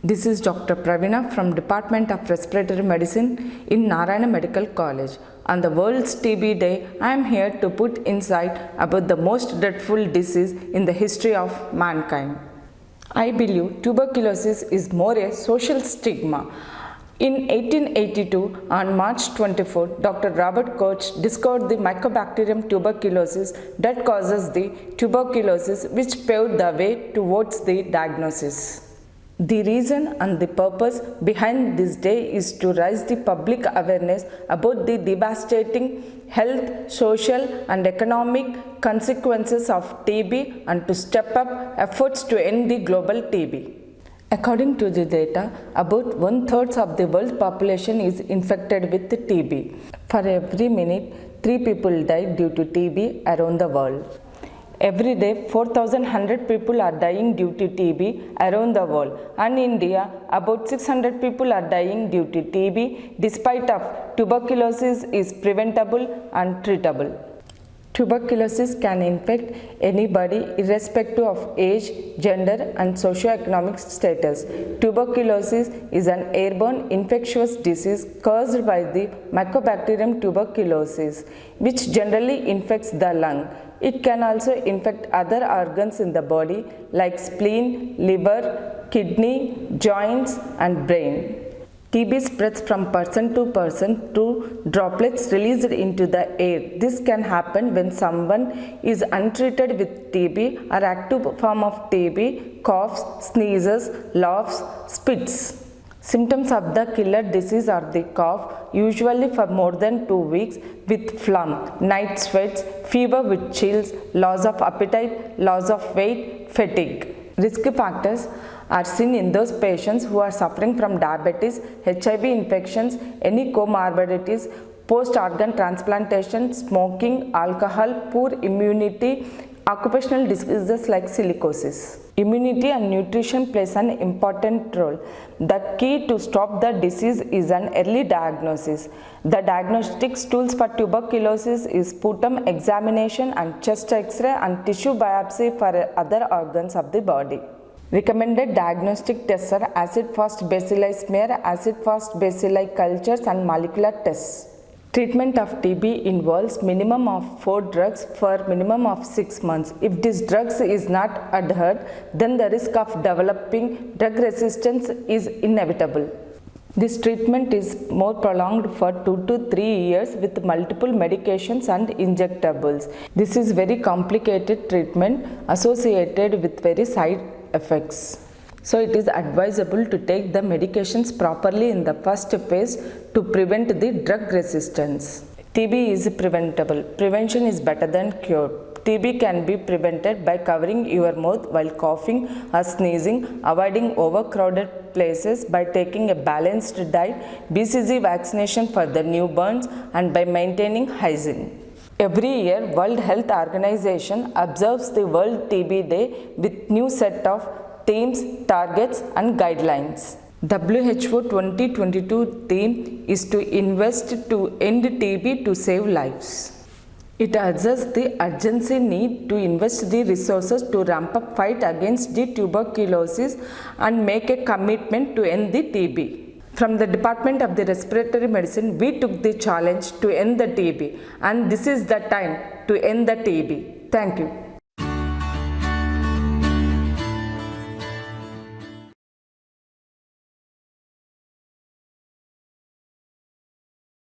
This is Dr. Pravina from Department of Respiratory Medicine in Narayana Medical College. On the World's TB Day, I am here to put insight about the most dreadful disease in the history of mankind. I believe tuberculosis is more a social stigma. In 1882, on March 24, Dr. Robert Koch discovered the Mycobacterium tuberculosis that causes the tuberculosis, which paved the way towards the diagnosis. The reason and the purpose behind this day is to raise the public awareness about the devastating health, social and economic consequences of TB and to step up efforts to end the global TB. According to the data, about 1/3 of the world population is infected with TB. For every minute, 3 people die due to TB around the world. Every day, 4,100 people are dying due to TB around the world. And in India, about 600 people are dying due to TB, despite of tuberculosis is preventable and treatable. Tuberculosis can infect anybody irrespective of age, gender and socioeconomic status. Tuberculosis is an airborne infectious disease caused by the Mycobacterium tuberculosis, which generally infects the lung. It can also infect other organs in the body like spleen, liver, kidney, joints and brain. TB spreads from person to person through droplets released into the air. This can happen when someone is untreated with TB or active form of TB, coughs, sneezes, laughs, spits. Symptoms of the killer disease are the cough, usually for more than 2 weeks, with phlegm, night sweats, fever with chills, loss of appetite, loss of weight, fatigue. Risk factors are seen in those patients who are suffering from diabetes, HIV infections, any comorbidities, post-organ transplantation, smoking, alcohol, poor immunity, occupational diseases like silicosis. Immunity and nutrition plays an important role. The key to stop the disease is an early diagnosis. The diagnostic tools for tuberculosis is sputum examination and chest X-ray and tissue biopsy for other organs of the body. Recommended diagnostic tests are acid-fast bacilli smear, acid-fast bacilli cultures and molecular tests. Treatment of TB involves minimum of 4 drugs for minimum of 6 months. If these drugs is not adhered, then the risk of developing drug resistance is inevitable. This treatment is more prolonged for 2 to 3 years with multiple medications and injectables. This is very complicated treatment associated with very side effects. So it is advisable to take the medications properly in the first phase to prevent the drug resistance. TB is preventable. Prevention is better than cure. TB can be prevented by covering your mouth while coughing or sneezing, avoiding overcrowded places by taking a balanced diet, BCG vaccination for the newborns and by maintaining hygiene. Every year, World Health Organization observes the World TB Day with new set of themes, targets and guidelines. WHO 2022 theme is to invest to end TB to save lives. It addresses the urgency need to invest the resources to ramp up fight against the tuberculosis and make a commitment to end the TB. From the Department of the Respiratory Medicine, we took the challenge to end the TB, and this is the time to end the TB. Thank you.